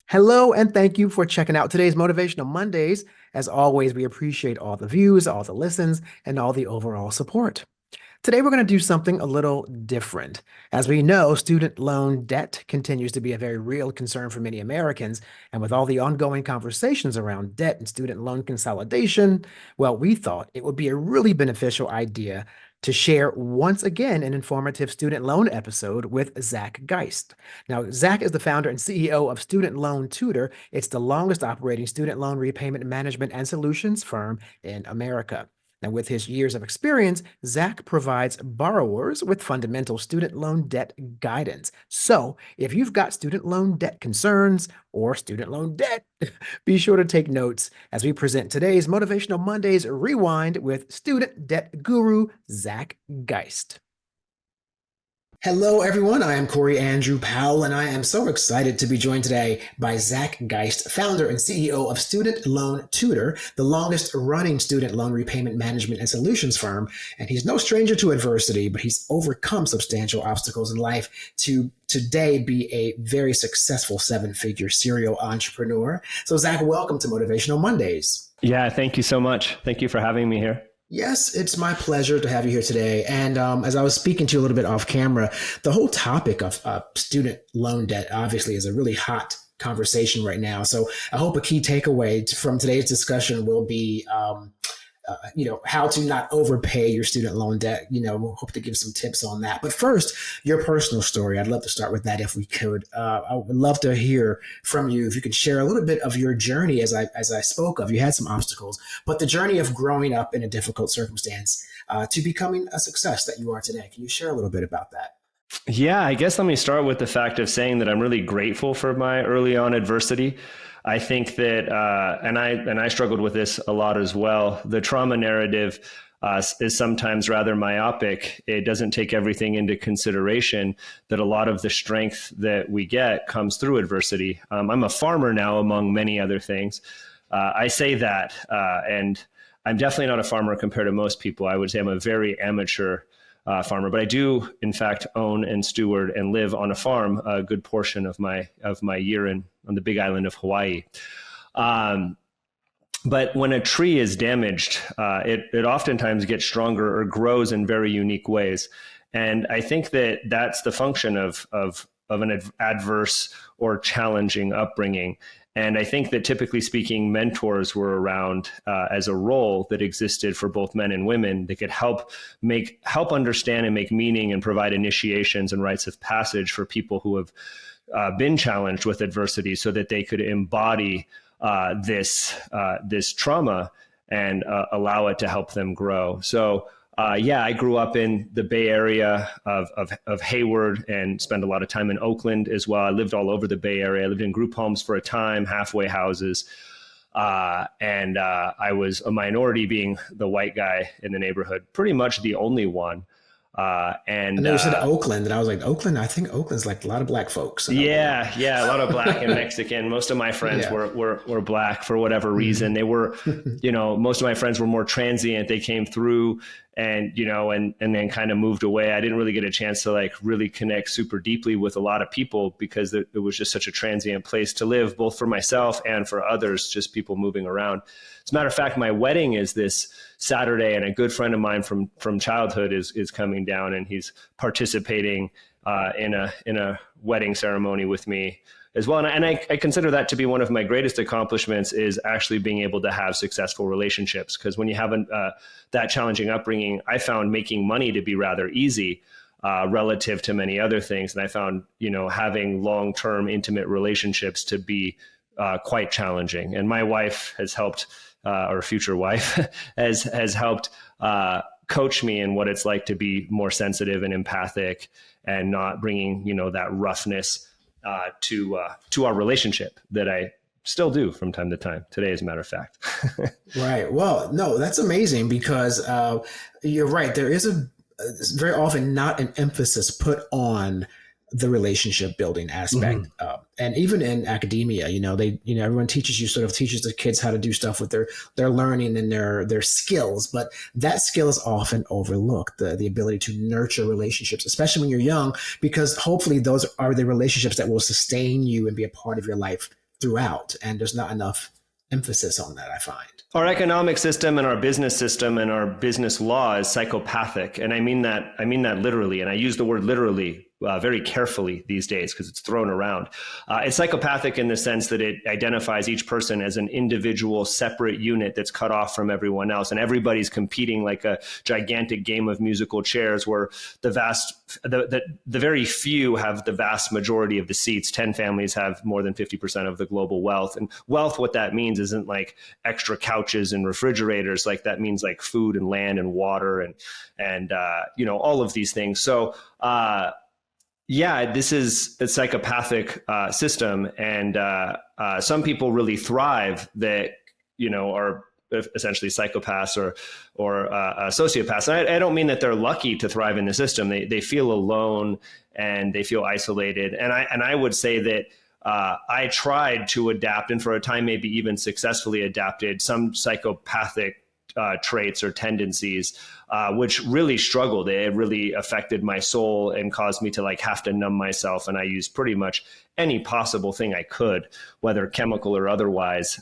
Hello, and thank you for checking out today's Motivational Mondays. As always, we appreciate all the views, all the listens, and all the overall support. Today, we're going to do something a little different. As we know, student loan debt continues to be a very real concern for many Americans. And with all the ongoing conversations around debt and student loan consolidation, well, we thought it would be a really beneficial idea to share once again an informative student loan episode with Zack Geist. Now, Zack is the founder and CEO of Student Loan Tutor. It's the longest operating student loan repayment management and solutions firm in America. Now, with his years of experience, Zack provides borrowers with fundamental student loan debt guidance. So, if you've got student loan debt concerns or student loan debt, be sure to take notes as we present today's Motivational Mondays Rewind with student debt guru Zack Geist. Hello, everyone. I am Corey Andrew Powell, and I am so excited to be joined today by Zack Geist, founder and CEO of Student Loan Tutor, the longest running student loan repayment management and solutions firm. And he's no stranger to adversity, but he's overcome substantial obstacles in life to today be a very successful seven-figure serial entrepreneur. So, Zack, welcome to Motivational Mondays. Yeah, thank you so much. Thank you for having me here. Yes, it's my pleasure to have you here today. And as I was speaking to you a little bit off camera, the whole topic of student loan debt obviously is a really hot conversation right now. So I hope a key takeaway from today's discussion will be, how to not overpay your student loan debt. We'll hope to give some tips on that. But first, your personal story. I'd love to start with that if we could. I would love to hear from you if you could share a little bit of your journey. As I spoke of, you had some obstacles, but the journey of growing up in a difficult circumstance to becoming a success that you are today. Can you share a little bit about that? Yeah, I guess let me start with the fact of saying that I'm really grateful for my early on adversity. I think that, and I struggled with this a lot as well. The trauma narrative is sometimes rather myopic. It doesn't take everything into consideration that a lot of the strength that we get comes through adversity. I'm a farmer now, among many other things. I say that, and I'm definitely not a farmer compared to most people. I would say I'm a very amateur farmer, but I do, in fact, own and steward and live on a farm a good portion of my year on the big island of Hawaii. But when a tree is damaged, it oftentimes gets stronger or grows in very unique ways. And I think that that's the function of an adverse or challenging upbringing. And I think that typically speaking, mentors were around as a role that existed for both men and women that could help understand and make meaning and provide initiations and rites of passage for people who have been challenged with adversity, so that they could embody this trauma and allow it to help them grow. So I grew up in the Bay Area of Hayward and spent a lot of time in Oakland as well. I lived all over the Bay Area. I lived in group homes for a time, halfway houses. And I was a minority, being the white guy in the neighborhood, pretty much the only one. And then you said Oakland, and I was like, Oakland? I think Oakland's like a lot of black folks. Yeah, a lot of black and Mexican. Most of my friends were black for whatever reason. They were, most of my friends were more transient. They came through and then kind of moved away. I didn't really get a chance to like really connect super deeply with a lot of people because it was just such a transient place to live, both for myself and for others, just people moving around. As a matter of fact, my wedding is this Saturday, and a good friend of mine from childhood is coming down, and he's participating in a wedding ceremony with me as well. And I consider that to be one of my greatest accomplishments, is actually being able to have successful relationships. Because when you have that challenging upbringing, I found making money to be rather easy relative to many other things. And I found, having long-term intimate relationships to be quite challenging. And my wife has helped, or future wife has helped coach me in what it's like to be more sensitive and empathic and not bringing, that roughness to our relationship that I still do from time to time today, as a matter of fact. Right. Well, no, that's amazing because you're right. There is very often not an emphasis put on the relationship building aspect. Mm-hmm. And even in academia, everyone teaches the kids how to do stuff with their learning and their skills, but that skill is often overlooked, the ability to nurture relationships, especially when you're young, because hopefully those are the relationships that will sustain you and be a part of your life throughout, and there's not enough emphasis on that, I find. Our economic system and our business system and our business law is psychopathic. And I mean that literally. And I use the word literally very carefully these days because it's thrown around. It's psychopathic in the sense that it identifies each person as an individual separate unit that's cut off from everyone else. And everybody's competing like a gigantic game of musical chairs where the very few have the vast majority of the seats. 10 families have more than 50% of the global wealth. And wealth, what that means isn't like extra couches and refrigerators. Like that means like food and land and water and all of these things. So, yeah, this is a psychopathic system, and some people really thrive that are essentially psychopaths or sociopaths. And I don't mean that they're lucky to thrive in the system. They feel alone and they feel isolated. And I would say that I tried to adapt, and for a time maybe even successfully adapted some psychopathic traits or tendencies, which really struggled. It really affected my soul and caused me to like have to numb myself. And I used pretty much any possible thing I could, whether chemical or otherwise,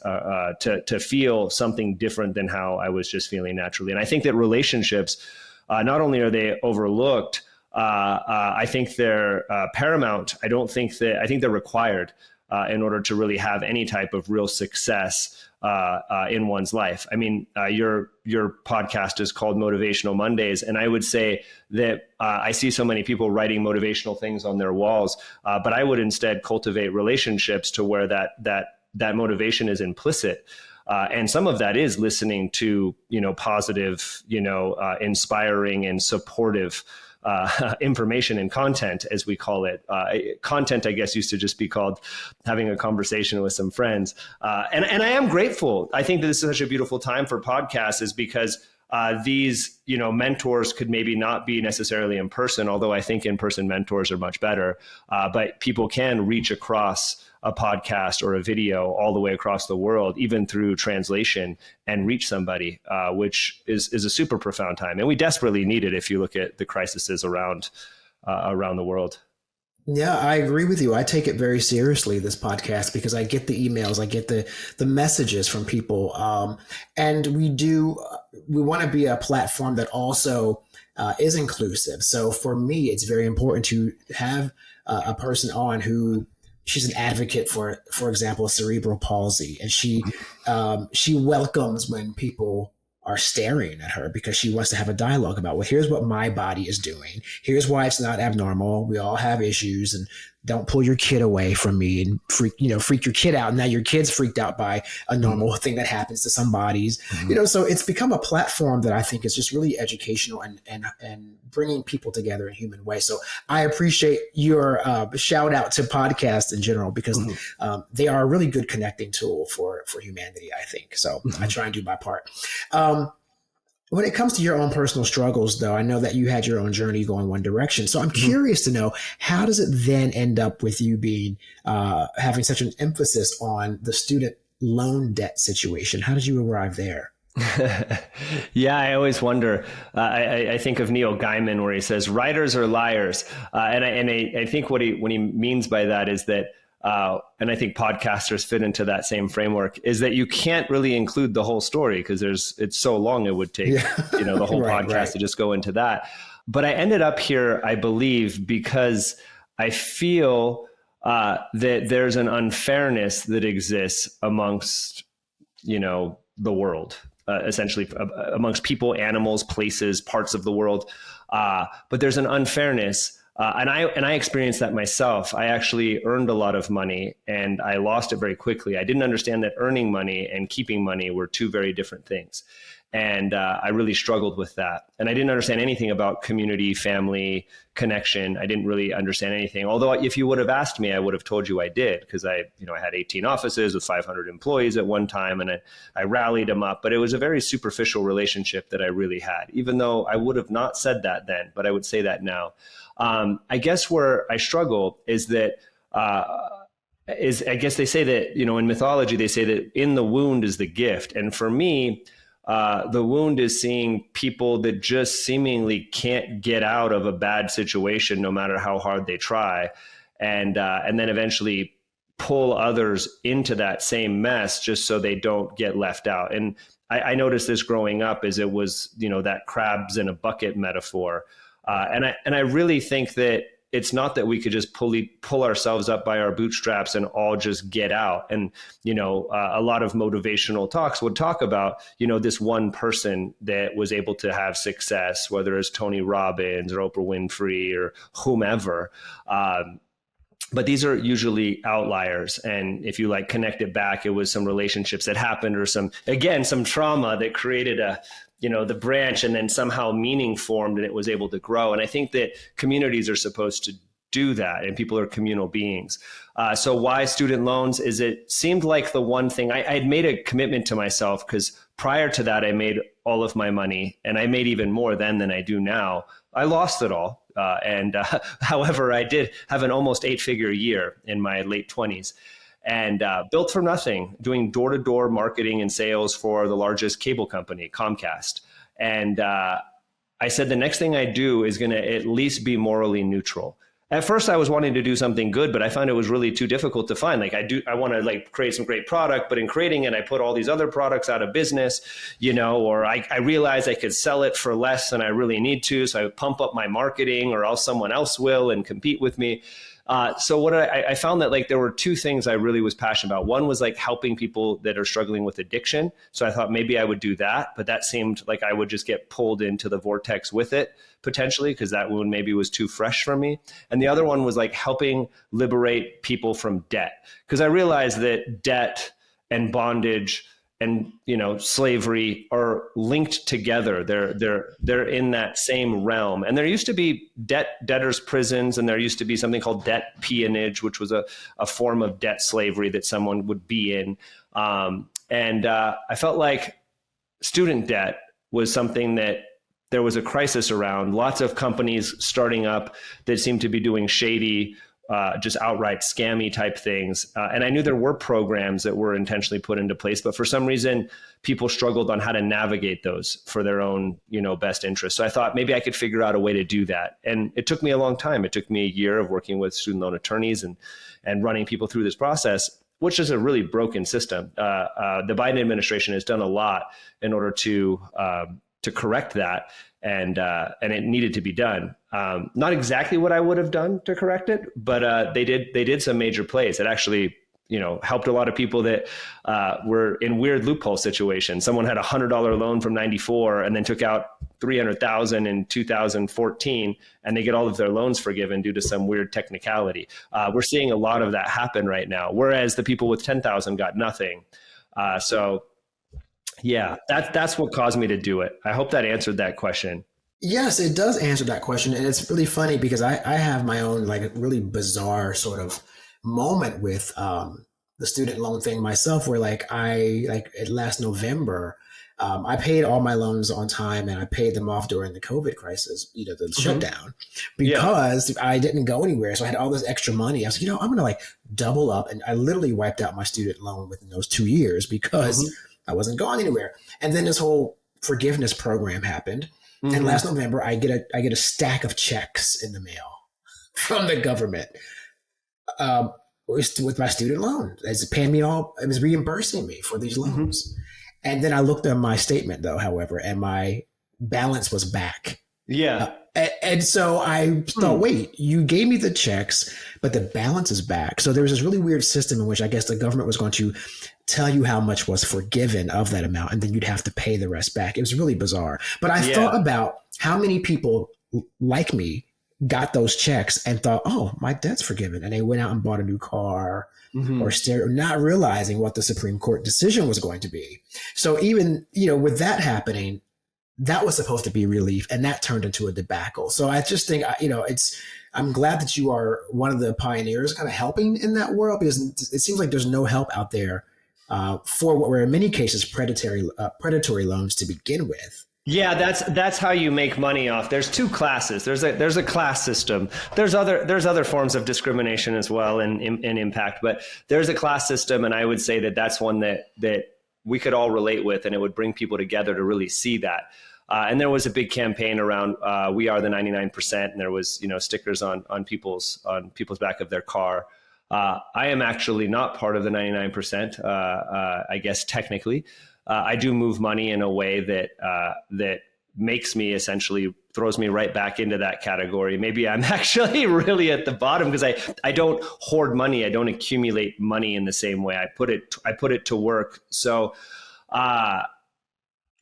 to feel something different than how I was just feeling naturally. And I think that relationships, not only are they overlooked, I think they're paramount. I think they're required in order to really have any type of real success in one's life. I mean, your podcast is called Motivational Mondays, and I would say that I see so many people writing motivational things on their walls, but I would instead cultivate relationships to where that motivation is implicit. And some of that is listening to, positive, inspiring and supportive information and content, as we call it. Content, I guess, used to just be called having a conversation with some friends. And I am grateful. I think that this is such a beautiful time for podcasts, is because these, mentors could maybe not be necessarily in person, although I think in-person mentors are much better. But people can reach across a podcast or a video all the way across the world, even through translation, and reach somebody, which is a super profound time. And we desperately need it if you look at the crises around the world. Yeah, I agree with you. I take it very seriously, this podcast, because I get the emails, I get the messages from people. And we want to be a platform that also is inclusive. So for me, it's very important to have a person on who, she's an advocate for example, cerebral palsy. And she welcomes when people are staring at her, because she wants to have a dialogue about, well, here's what my body is doing. Here's why it's not abnormal. We all have issues, and don't pull your kid away from me and freak your kid out. Now your kid's freaked out by a normal thing that happens to some bodies. So it's become a platform that I think is just really educational and bringing people together in a human way. So I appreciate your shout out to podcasts in general, because they are a really good connecting tool for humanity, I think. So I try and do my part. When it comes to your own personal struggles, though, I know that you had your own journey going one direction. So I'm curious to know, how does it then end up with you being having such an emphasis on the student loan debt situation? How did you arrive there? Yeah, I always wonder. I think of Neil Gaiman, where he says writers are liars, and I think what he means by that is that. And I think podcasters fit into that same framework, is that you can't really include the whole story because it's so long. It would take, the whole podcast to just go into that. But I ended up here, I believe, because I feel that there's an unfairness that exists amongst, the world, essentially amongst people, animals, places, parts of the world. But there's an unfairness. And I experienced that myself. I actually earned a lot of money and I lost it very quickly. I didn't understand that earning money and keeping money were two very different things. And I really struggled with that. And I didn't understand anything about community, family, connection. I didn't really understand anything. Although if you would have asked me, I would have told you I did, because I had 18 offices with 500 employees at one time, and I rallied them up. But it was a very superficial relationship that I really had, even though I would have not said that then, but I would say that now. I guess where I struggle is that I guess they say that, in mythology, they say that in the wound is the gift. And for me, the wound is seeing people that just seemingly can't get out of a bad situation, no matter how hard they try. And then eventually pull others into that same mess just so they don't get left out. And I noticed this growing up as it was, that crabs in a bucket metaphor. And I really think that it's not that we could just pull ourselves up by our bootstraps and all just get out. And, a lot of motivational talks would talk about, this one person that was able to have success, whether it's Tony Robbins or Oprah Winfrey or whomever. But these are usually outliers. And if you connect it back, it was some relationships that happened or some trauma that created the branch, and then somehow meaning formed and it was able to grow. And I think that communities are supposed to do that, and people are communal beings. So why student loans? Is it seemed like the one thing I had made a commitment to myself, because prior to that, I made all of my money, and I made even more then than I do now. I lost it all. However, I did have an almost 8-figure year in my late 20s. And built from nothing, doing door-to-door marketing and sales for the largest cable company, Comcast. And I said, the next thing I do is going to at least be morally neutral. At first, I was wanting to do something good, but I found it was really too difficult to find. I want to create some great product, but in creating it, I put all these other products out of business, or I realized I could sell it for less than I really need to. So I would pump up my marketing, or else someone else will and compete with me. So what I found that there were two things I really was passionate about. One was helping people that are struggling with addiction. So I thought maybe I would do that, but that seemed like I would just get pulled into the vortex with it potentially, because that one maybe was too fresh for me. And the other one was helping liberate people from debt, because I realized that debt and bondage and slavery are linked together. They're in that same realm. And there used to be debtors' prisons, and there used to be something called debt peonage, which was a form of debt slavery that someone would be in. And I felt like student debt was something that there was a crisis around. Lots of companies starting up that seemed to be doing shady, just outright scammy type things. And I knew there were programs that were intentionally put into place, but for some reason, people struggled on how to navigate those for their own, best interest. So I thought maybe I could figure out a way to do that. And it took me a long time. It took me a year of working with student loan attorneys and running people through this process, which is a really broken system. The Biden administration has done a lot in order to correct that. And it needed to be done. Not exactly what I would have done to correct it, but they did some major plays. It actually, helped a lot of people that were in weird loophole situations. Someone had $100 loan from '94 and then took out $300,000 in 2014, and they get all of their loans forgiven due to some weird technicality. We're seeing a lot of that happen right now, whereas the people with 10,000 got nothing. Yeah, that's what caused me to do it. I hope that answered that question. Yes, it does answer that question. And it's really funny because I have my own really bizarre sort of moment with the student loan thing myself, where last November, I paid all my loans on time, and I paid them off during the COVID crisis, the shutdown, because I didn't go anywhere. So I had all this extra money. I was like, I'm going to double up. And I literally wiped out my student loan within those 2 years because I wasn't going anywhere. And then this whole forgiveness program happened. And last November, I get a stack of checks in the mail from the government with my student loan. It's paying me all. It was reimbursing me for these loans. And then I looked at my statement, though, however, and my balance was back. Yeah. And so I thought, wait, you gave me the checks, but the balance is back. So there was this really weird system in which I guess the government was going to tell you how much was forgiven of that amount, and then you'd have to pay the rest back. It was really bizarre. But I thought about how many people like me got those checks and thought, oh, my debt's forgiven. And they went out and bought a new car or stereo, not realizing what the Supreme Court decision was going to be. So even, with that happening, that was supposed to be relief, and that turned into a debacle. So I just think, I'm glad that you are one of the pioneers kind of helping in that world, because it seems like there's no help out there for what were in many cases predatory loans to begin with. Yeah, that's how you make money off. There's two classes. There's a class system. There's other forms of discrimination as well and impact, but there's a class system, and I would say that's one that we could all relate with, and it would bring people together to really see that. And there was a big campaign around "We Are the 99%," and there was stickers on people's back of their car. I am actually not part of the 99%. I guess technically, I do move money in a way that makes me essentially throws me right back into that category. Maybe I'm actually really at the bottom because I don't hoard money. I don't accumulate money in the same way. I put it to work. So,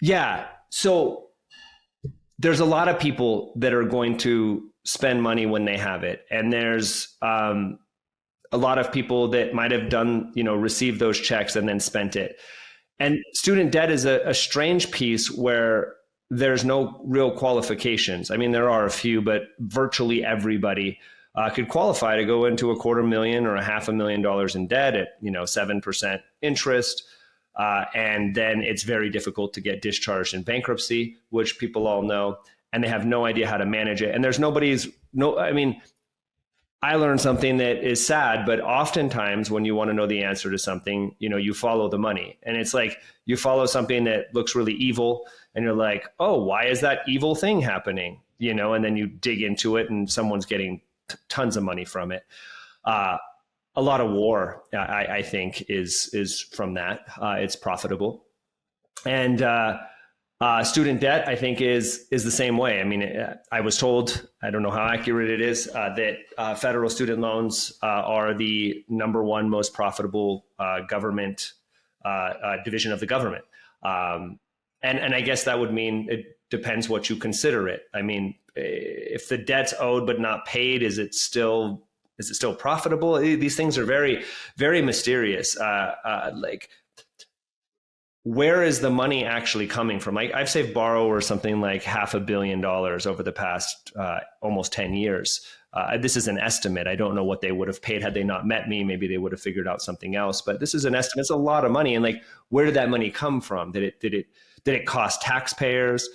yeah. So there's a lot of people that are going to spend money when they have it. And there's, a lot of people that might have received those checks and then spent it. And student debt is a strange piece where there's no real qualifications. I mean, there are a few, but virtually everybody could qualify to go into $250,000 or $500,000 in debt at 7% interest. And then it's very difficult to get discharged in bankruptcy, which people all know, and they have no idea how to manage it. And there's I learned something that is sad, but oftentimes when you want to know the answer to something, you follow the money. And it's like you follow something that looks really evil and you're like, oh, why is that evil thing happening? And then you dig into it and someone's getting tons of money from it. A lot of war, I think, is from that. It's profitable. And student debt, I think, is the same way. I mean, I was told, I don't know how accurate it is, that federal student loans are the number one most profitable government division of the government. And I guess that would mean it depends what you consider it. I mean, if the debt's owed but not paid, is it still profitable? These things are very, very mysterious. Where is the money actually coming from? I've saved borrowers something like $500 million over the past almost 10 years. This is an estimate. I don't know what they would have paid had they not met me. Maybe they would have figured out something else. But this is an estimate. It's a lot of money. And where did that money come from? Did it cost taxpayers?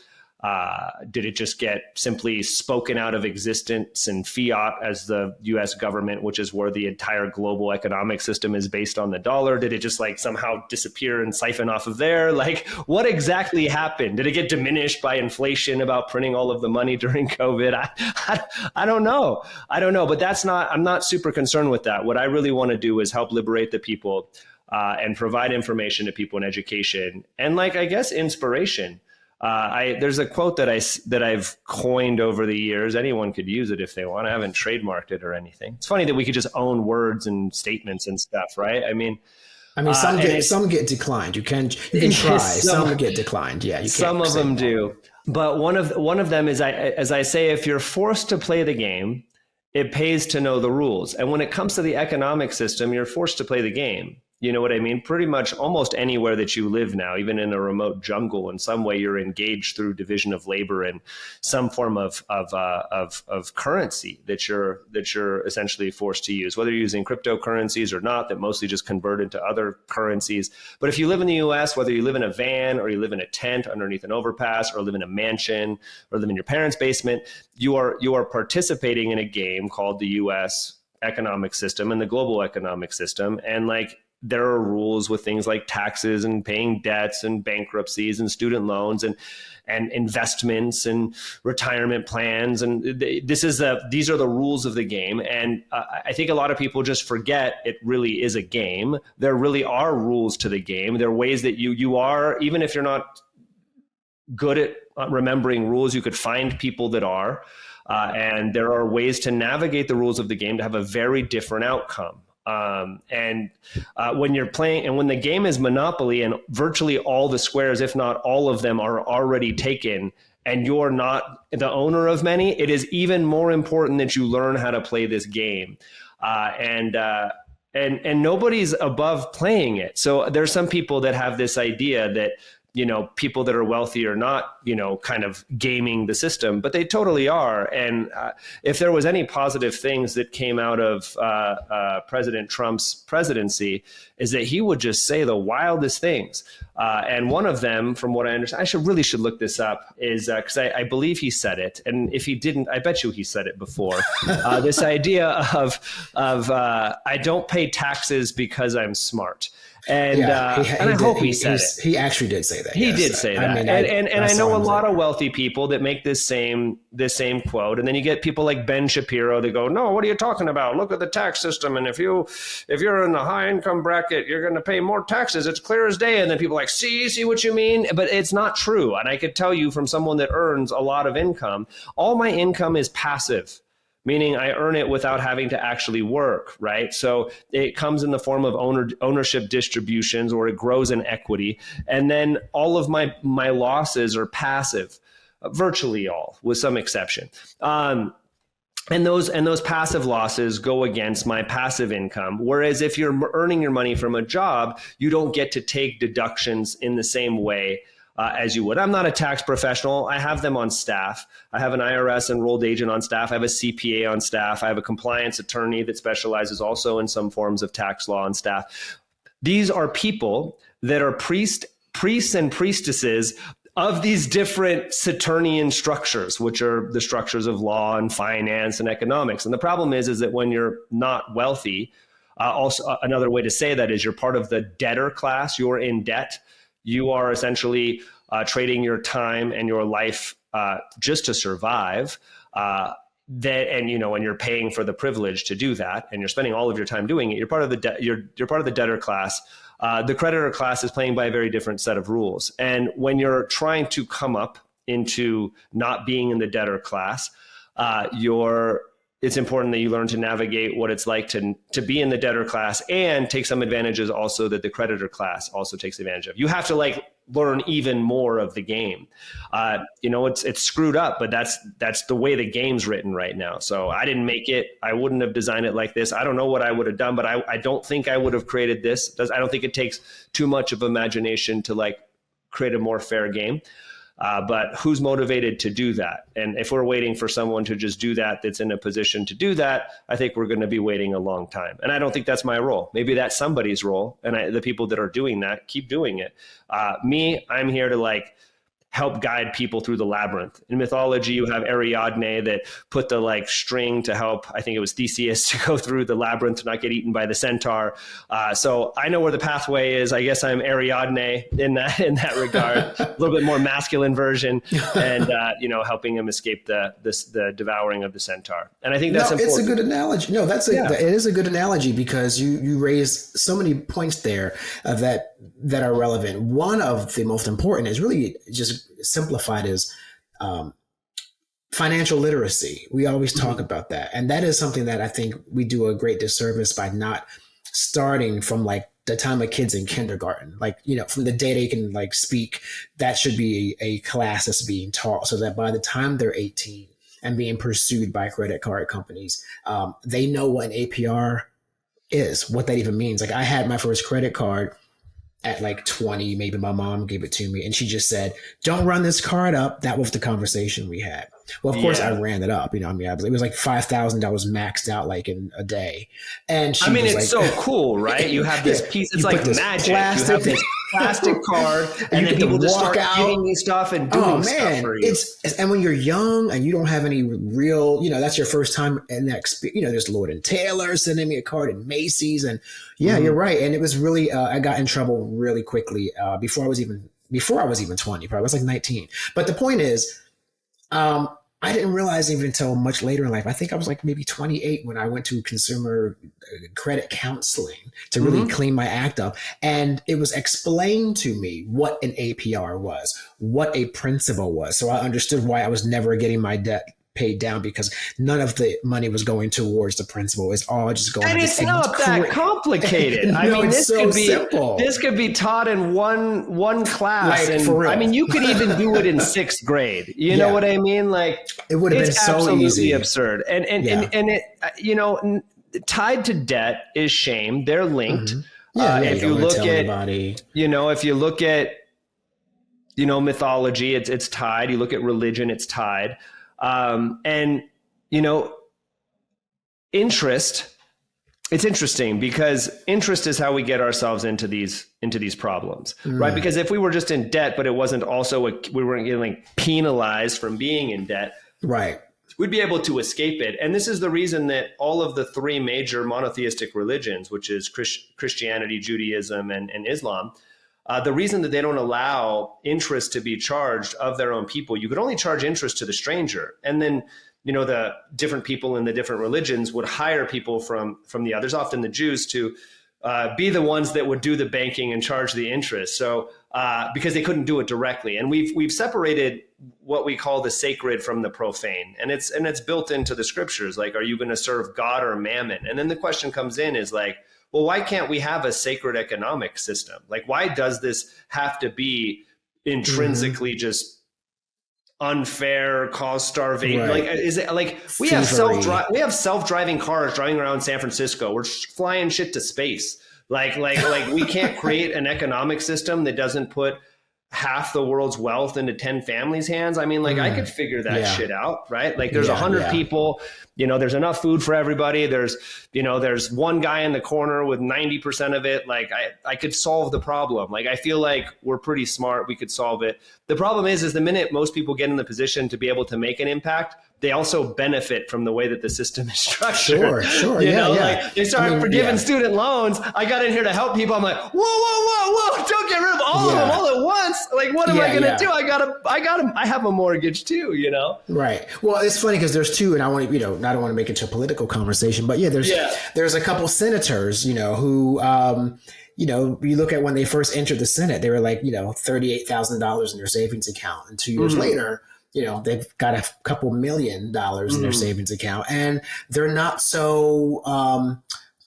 Did it just get simply spoken out of existence in fiat as the US government, which is where the entire global economic system is based on the dollar? Did it just somehow disappear and siphon off of there? What exactly happened? Did it get diminished by inflation about printing all of the money during COVID? I don't know. But I'm not super concerned with that. What I really want to do is help liberate the people and provide information to people in education and I guess inspiration. There's a quote that I've coined over the years. Anyone could use it if they want. I haven't trademarked it or anything. It's funny that we could just own words and statements and stuff, right? I mean, some get declined. You can try. Some get declined. Yeah, you can't. Some of them do. But one of them is, as I say, if you're forced to play the game, it pays to know the rules. And when it comes to the economic system, you're forced to play the game. You know what I mean? Pretty much almost anywhere that you live now, even in a remote jungle, in some way you're engaged through division of labor and some form of currency that you're essentially forced to use, whether you're using cryptocurrencies or not, that mostly just convert into other currencies. But if you live in the US, whether you live in a van or you live in a tent underneath an overpass or live in a mansion or live in your parents' basement, you are participating in a game called the US economic system and the global economic system. And there are rules with things like taxes and paying debts and bankruptcies and student loans and investments and retirement plans. And these are the rules of the game. And I think a lot of people just forget it really is a game. There really are rules to the game. There are ways that you are, even if you're not good at remembering rules, you could find people that are. And there are ways to navigate the rules of the game to have a very different outcome. When you're playing and when the game is Monopoly and virtually all the squares, if not all of them, are already taken and you're not the owner of many, it is even more important that you learn how to play this game. And nobody's above playing it. So there's some people that have this idea that people that are wealthy are not, kind of gaming the system, but they totally are. And if there was any positive things that came out of President Trump's presidency, is that he would just say the wildest things. And one of them, from what I understand, I should look this up, is because I believe he said it. And if he didn't, I bet you he said it before. This idea of I don't pay taxes because I'm smart. And I hope he said it. He actually did say that. He did say that. And I know know a lot of wealthy people that make this same quote, and then you get people like Ben Shapiro that go, "No, what are you talking about? Look at the tax system, and if you're in the high income bracket, you're going to pay more taxes. It's clear as day." And then people are like, see what you mean? But it's not true. And I could tell you from someone that earns a lot of income, all my income is passive, meaning I earn it without having to actually work, right? So it comes in the form of ownership distributions, or it grows in equity. And then all of my losses are passive, virtually all, with some exception. And those passive losses go against my passive income. Whereas if you're earning your money from a job, you don't get to take deductions in the same way as you would. I'm not a tax professional. I have them on staff. I have an IRS enrolled agent on staff. I have a CPA on staff. I have a compliance attorney that specializes also in some forms of tax law on staff. These are people that are priests and priestesses of these different Saturnian structures, which are the structures of law and finance and economics. And the problem is that when you're not wealthy, also another way to say that is you're part of the debtor class. You're in debt. You are essentially trading your time and your life just to survive. And you're paying for the privilege to do that, and you're spending all of your time doing it. You're part of the you're part of the debtor class. The creditor class is playing by a very different set of rules. And when you're trying to come up into not being in the debtor class, it's important that you learn to navigate what it's like to be in the debtor class and take some advantages also that the creditor class also takes advantage of. You have to learn even more of the game. It's screwed up, but that's the way the game's written right now. So I didn't make it. I wouldn't have designed it like this. I don't know what I would have done, but I don't think I would have created this. I don't think it takes too much of imagination to create a more fair game. But who's motivated to do that? And if we're waiting for someone to just do that, that's in a position to do that, I think we're going to be waiting a long time. And I don't think that's my role. Maybe that's somebody's role. And the people that are doing that, keep doing it. I'm here to help guide people through the labyrinth. In mythology, you have Ariadne that put the string to help, I think it was Theseus, to go through the labyrinth to not get eaten by the centaur. So I know where the pathway is. I guess I'm Ariadne in that regard, a little bit more masculine version, and helping him escape the devouring of the centaur. And I think that's important. It's a good analogy. No, it is a good analogy, because you raise so many points there that are relevant. One of the most important is really just simplified is financial literacy. We always talk about that. And that is something that I think we do a great disservice by not starting from the time a kid's in kindergarten. From the day they can speak, that should be a class that's being taught, so that by the time they're 18 and being pursued by credit card companies, they know what an APR is, what that even means. I had my first credit card at 20, maybe my mom gave it to me, and she just said, "Don't run this card up." That was the conversation we had. Well, of course I ran it up, it was $5,000 maxed out in a day. And she it's so cool, right? You have this piece, it's like magic. You have this plastic card, and then people just start giving you stuff and doing stuff for you. And when you're young and you don't have any real, that's your first time in that experience. There's Lord and Taylor sending me a card in Macy's, and you're right. And it was really, I got in trouble really quickly before I was even 20. Probably I was 19. But the point is, I didn't realize even until much later in life. I think I was maybe 28 when I went to consumer credit counseling to really clean my act up. And it was explained to me what an APR was, what a principal was. So I understood why I was never getting my debt paid down, because none of the money was going towards the principal. It's all just going. And it's not that complicated. Simple. This could be taught in one class, and for real. You could even do it in 6th grade. You know what I mean? It would have been so absolutely easy. Absurd. And it tied to debt is shame. They're linked. If you look at mythology, it's tied. You look at religion, it's tied. Interest, it's interesting, because interest is how we get ourselves into these problems, right? Because if we were just in debt, but it wasn't also we weren't getting penalized from being in debt, right, we'd be able to escape it. And this is the reason that all of the 3 major monotheistic religions, which is Christianity, Judaism, and Islam, The reason that they don't allow interest to be charged of their own people, you could only charge interest to the stranger. And then, the different people in the different religions would hire people from the others, often the Jews, to be the ones that would do the banking and charge the interest. So because they couldn't do it directly. And we've separated what we call the sacred from the profane. And it's built into the scriptures. Like, are you going to serve God or mammon? And then the question comes in is like, well, why can't we have a sacred economic system? Like, why does this have to be intrinsically just unfair, cause starvation? Right. Like, is it like we have self-driving cars driving around San Francisco? We're flying shit to space. Like we can't create an economic system that doesn't put half the world's wealth into 10 families' hands. I mean, like I could figure that shit out, right? Like there's 100 people, there's enough food for everybody. There's one guy in the corner with 90% of it. Like I could solve the problem. Like, I feel like we're pretty smart. We could solve it. The problem is the minute most people get in the position to be able to make an impact, they also benefit from the way that the system is structured. Sure. Like they start forgiving student loans. I got in here to help people. I'm like, whoa. Don't get rid of all of them all at once. Like, what am I going to do? I have a mortgage too, Right. Well, it's funny because there's two, and I want to, I don't want to make it to a political conversation, but there's a couple senators, who, you look at when they first entered the Senate, they were like, $38,000 in their savings account. And 2 years later, they've got a couple $1 million in their savings account, and they're not so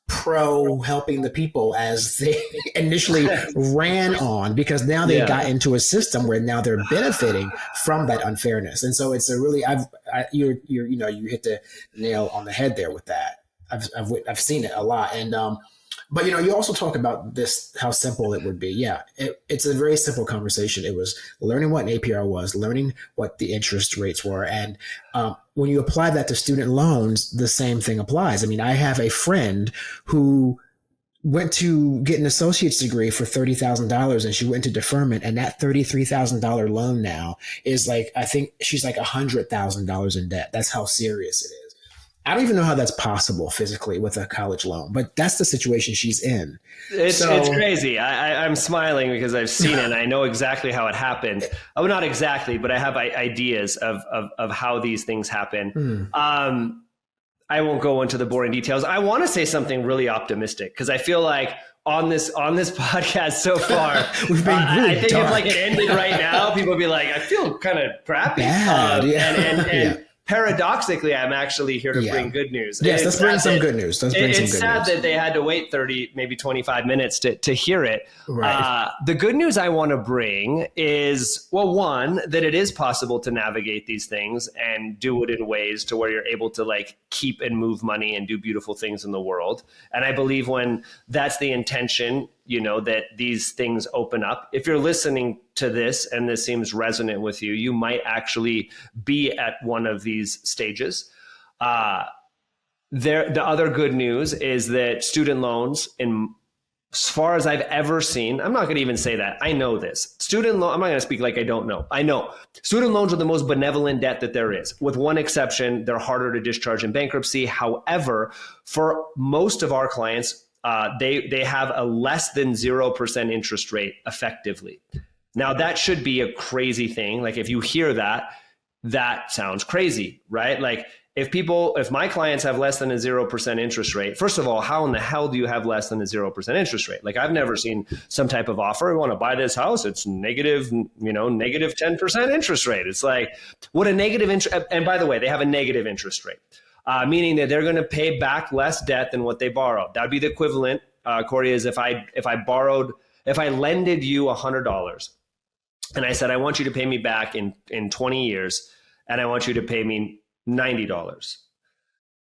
pro helping the people as they initially ran on, because now they got into a system where now they're benefiting from that unfairness. And so it's a really, you hit the nail on the head there with that. I've seen it a lot. And, but, you also talk about this, how simple it would be. Yeah, it's a very simple conversation. It was learning what an APR was, learning what the interest rates were. And when you apply that to student loans, the same thing applies. I mean, I have a friend who went to get an associate's degree for $30,000, and she went to deferment. And that $33,000 loan now is like, I think she's like $100,000 in debt. That's how serious it is. I don't even know how that's possible physically with a college loan, but that's the situation she's in. It's crazy. I'm smiling because I've seen it and I know exactly how it happened. Oh, not exactly, but I have ideas of how these things happen. I won't go into the boring details. I want to say something really optimistic because I feel like on this podcast so far, we've been really I think dark. If like it ended right now, people would be like, I feel kind of crappy. Bad, And paradoxically, I'm actually here to bring good news. Yes, let's bring some good news. It's sad that they had to wait 30, maybe 25 minutes to hear it. Right. The good news I want to bring is, well, one, that it is possible to navigate these things and do it in ways to where you're able to like keep and move money and do beautiful things in the world. And I believe when that's the intention, that these things open up. If you're listening to this and this seems resonant with you, you might actually be at one of these stages. The other good news is that student loans, as far as I've ever seen, I'm not going to even say that. I know this. I'm not going to speak like I don't know. I know. Student loans are the most benevolent debt that there is. With one exception, they're harder to discharge in bankruptcy. However, for most of our clients, they have a less than 0% interest rate effectively. Now that should be a crazy thing. Like if you hear that, that sounds crazy, right? Like if my clients have less than a 0% interest rate, first of all, how in the hell do you have less than a 0% interest rate? Like I've never seen some type of offer. I want to buy this house. It's negative 10% interest rate. It's like what a negative interest. And by the way, they have a negative interest rate. Meaning that they're going to pay back less debt than what they borrowed. That would be the equivalent, Corey, is if I lended you $100 and I said, I want you to pay me back in 20 years and I want you to pay me $90.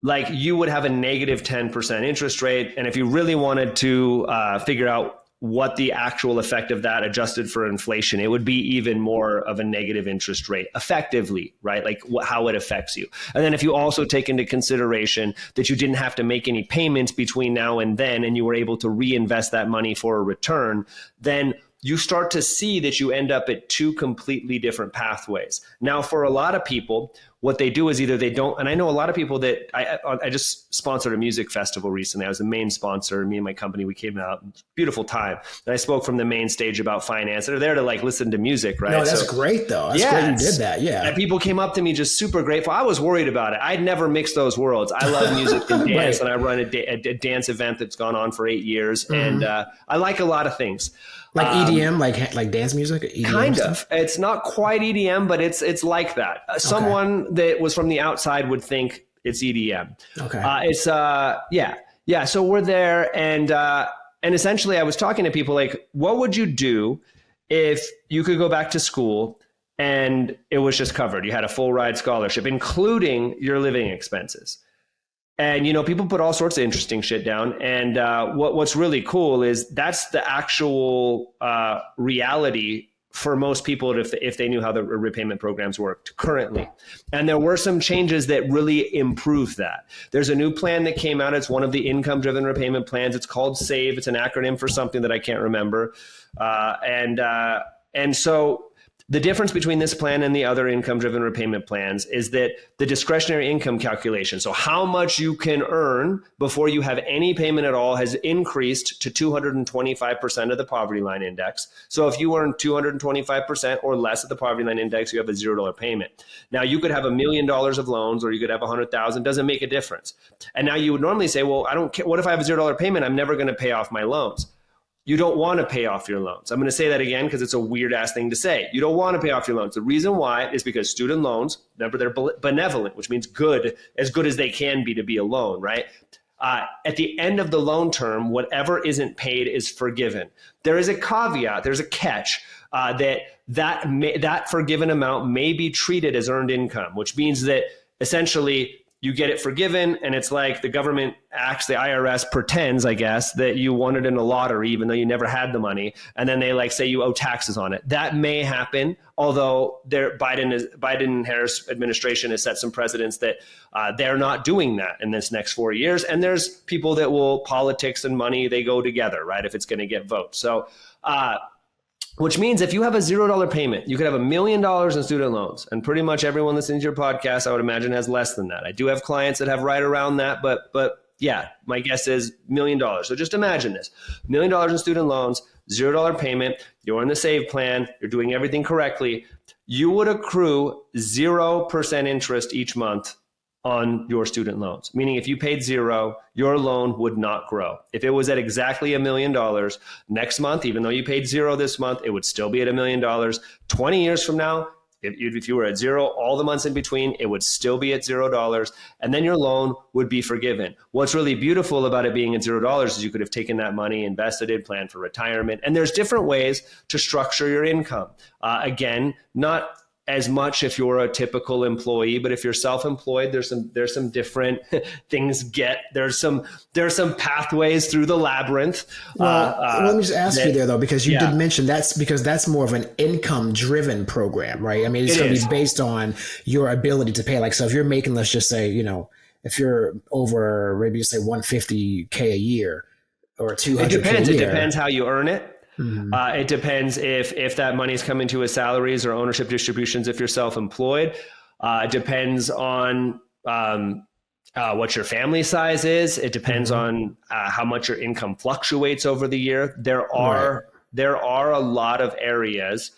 Like you would have a negative 10% interest rate. And if you really wanted to figure out what the actual effect of that adjusted for inflation, it would be even more of a negative interest rate effectively, right? Like how it affects you. And then if you also take into consideration that you didn't have to make any payments between now and then, and you were able to reinvest that money for a return, then you start to see that you end up at two completely different pathways. Now, for a lot of people, what they do is either they don't, and I know a lot of people that I just sponsored a music festival recently. I was the main sponsor. Me and my company, we came out, beautiful time. And I spoke from the main stage about finance. They're there to like listen to music, right? No, that's great though. That's great you did that. Yeah. And people came up to me just super grateful. I was worried about it. I'd never mixed those worlds. I love music and dance, and I run a dance event that's gone on for 8 years. And I like a lot of things. Like EDM, like dance music? EDM kind stuff? of. It's not quite EDM, but it's like that. Someone that was from the outside would think it's EDM. Okay. Yeah. So we're there, and essentially I was talking to people like, what would you do if you could go back to school and it was just covered? You had a full ride scholarship, including your living expenses. And, people put all sorts of interesting shit down. And what's really cool is that's the actual reality for most people if they knew how the repayment programs worked currently. And there were some changes that really improved that. There's a new plan that came out. It's one of the income-driven repayment plans. It's called SAVE. It's an acronym for something that I can't remember. And so the difference between this plan and the other income-driven repayment plans is that the discretionary income calculation, so how much you can earn before you have any payment at all, has increased to 225% of the poverty line index. So if you earn 225% or less of the poverty line index, you have a $0 payment. Now you could have $1 million of loans, or you could have 100,000, doesn't make a difference. And now you would normally say, well, I don't care. What if I have a $0 payment? I'm never going to pay off my loans. You don't want to pay off your loans. I'm going to say that again because it's a weird ass thing to say. You don't want to pay off your loans. The reason why is because student loans, remember, they're benevolent, which means good as they can be to be a loan, right? At the end of the loan term, whatever isn't paid is forgiven. There is a caveat, there's a catch, that forgiven amount may be treated as earned income, which means that essentially you get it forgiven, and it's like the government acts, the IRS pretends, I guess, that you won it in a lottery, even though you never had the money. And then they like say you owe taxes on it. That may happen, although Biden-Harris administration has set some precedents that they're not doing that in this next 4 years. And there's people that will, politics and money, they go together, right? If it's going to get votes. So, which means if you have a $0 payment, you could have $1 million in student loans. And pretty much everyone listening to your podcast, I would imagine, has less than that. I do have clients that have right around that, but yeah, my guess is $1 million. So just imagine this: $1 million in student loans, $0 payment, you're in the SAVE plan, you're doing everything correctly. You would accrue 0% interest each month on your student loans, meaning if you paid zero, your loan would not grow. If it was at exactly $1 million next month, even though you paid zero this month, it would still be at $1 million. 20 years from now, if you were at zero, all the months in between, it would still be at $0, and then your loan would be forgiven. What's really beautiful about it being at $0 is you could have taken that money, invested it, planned for retirement, and there's different ways to structure your income. Again, not as much if you're a typical employee, but if you're self-employed, there's some different things. There's some pathways through the labyrinth. Well, let me just ask you there though, because you did mention that's more of an income-driven program, right? I mean, it's going to be based on your ability to pay. Like, so if you're making, let's just say, if you're over maybe say $150K a year or $200K a year. It depends how you earn it. Mm-hmm. It depends if that money is coming to as salaries or ownership distributions if you're self-employed. It depends on what your family size is. It depends on how much your income fluctuates over the year. There are a lot of areas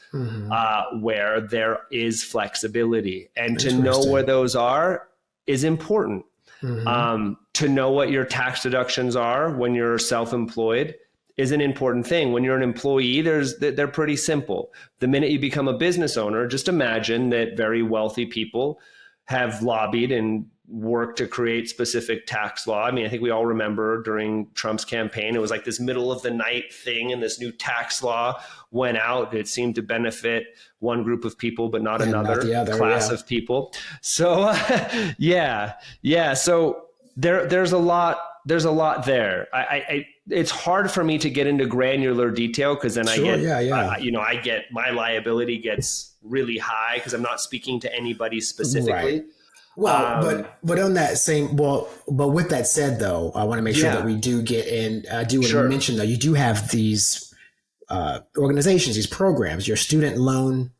where there is flexibility, and to know where those are is important. To know what your tax deductions are when you're self-employed is an important thing. When you're an employee, they're pretty simple. The minute you become a business owner, just imagine that very wealthy people have lobbied and worked to create specific tax law. I mean, I think we all remember during Trump's campaign, it was like this middle of the night thing, and this new tax law went out. It seemed to benefit one group of people, but not another class of people. So So there's a lot there. It's hard for me to get into granular detail because then I get my liability gets really high because I'm not speaking to anybody specifically. Right. Well, but on that same, but with that said though, I want to make sure that we do get in, do what you mentioned though. You do have these organizations, these programs, your Student Loan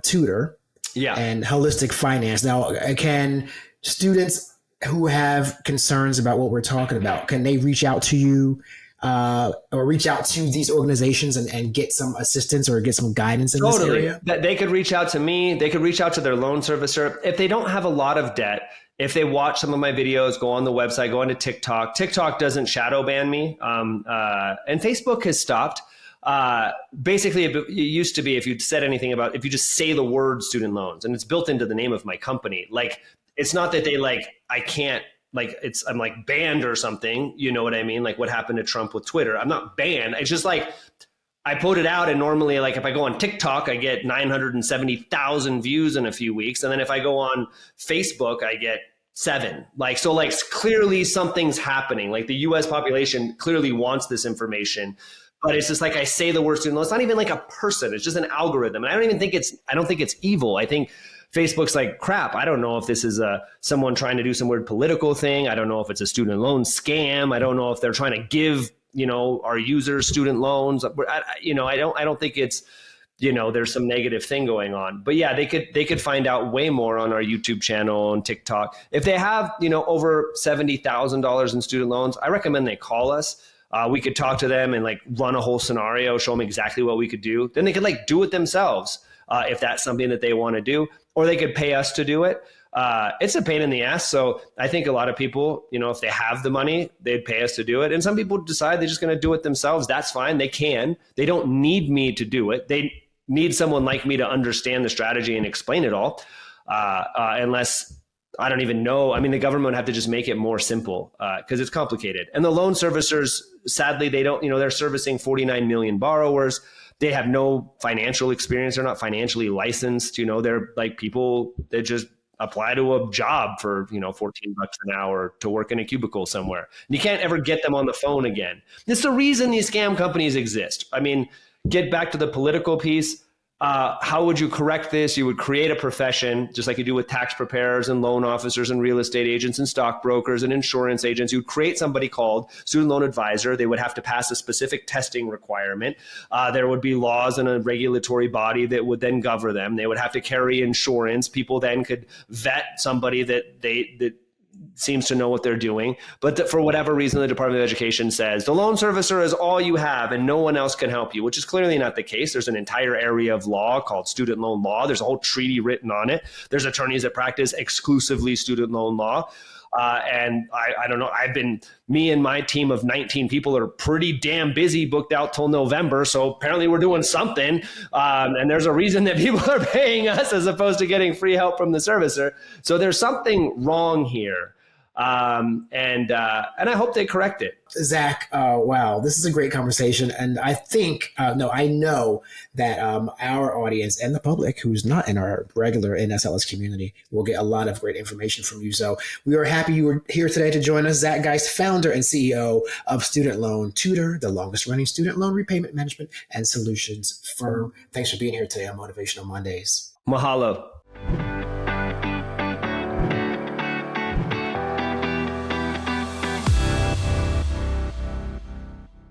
Tutor. Yeah. and holistic finance. Now, can students who have concerns about what we're talking about, can they reach out to you or reach out to these organizations and get some assistance or get some guidance in this area? That they could reach out to me. They could reach out to their loan servicer. If they don't have a lot of debt, if they watch some of my videos, go on the website, go onto TikTok. TikTok doesn't shadow ban me, and Facebook has stopped. Basically, it used to be if you said anything about, if you just say the word student loans, and it's built into the name of my company, like it's not that they like, I can't, like I'm like banned or something, you know what I mean? Like what happened to Trump with Twitter. I'm not banned. It's just like, I put it out and normally like if I go on TikTok, I get 970,000 views in a few weeks. And then if I go on Facebook, I get 7. Like, so like clearly something's happening. Like the US population clearly wants this information, but it's just like I say the word student loan. It's not even like a person. It's just an algorithm. And I don't think it's evil. I think Facebook's like, crap, I don't know if this is someone trying to do some weird political thing. I don't know if it's a student loan scam. I don't know if they're trying to give, our users student loans. I don't think it's, there's some negative thing going on. But yeah, they could find out way more on our YouTube channel and TikTok. If they have, over $70,000 in student loans, I recommend they call us. We could talk to them and like run a whole scenario, show them exactly what we could do. Then they could like do it themselves if that's something that they want to do, or they could pay us to do it. It's a pain in the ass. So I think a lot of people, if they have the money, they'd pay us to do it. And some people decide they're just going to do it themselves. That's fine. They can. They don't need me to do it. They need someone like me to understand the strategy and explain it all. Unless I don't even know. I mean, the government would have to just make it more simple because it's complicated. And the loan servicers, sadly, they don't, they're servicing 49 million borrowers. They have no financial experience. They're not financially licensed. They're like people that just apply to a job for, $14 an hour to work in a cubicle somewhere. And you can't ever get them on the phone again. It's the reason these scam companies exist. I mean, get back to the political piece. How would you correct this? You would create a profession, just like you do with tax preparers and loan officers and real estate agents and stockbrokers and insurance agents. You'd create somebody called student loan advisor. They would have to pass a specific testing requirement. There would be laws and a regulatory body that would then govern them. They would have to carry insurance. People then could vet somebody that seems to know what they're doing. But for whatever reason, the Department of Education says the loan servicer is all you have and no one else can help you, which is clearly not the case. There's an entire area of law called student loan law. There's a whole treaty written on it. There's attorneys that practice exclusively student loan law. And I don't know, me and my team of 19 people are pretty damn busy, booked out till November. So apparently we're doing something. And there's a reason that people are paying us as opposed to getting free help from the servicer. So there's something wrong here. And I hope they correct it. Zach, wow, this is a great conversation. And I think, I know that our audience and the public who's not in our regular NSLS community will get a lot of great information from you. So we are happy you were here today to join us. Zack Geist, founder and CEO of Student Loan Tutor, the longest running student loan repayment management and solutions firm. Thanks for being here today on Motivational Mondays. Mahalo.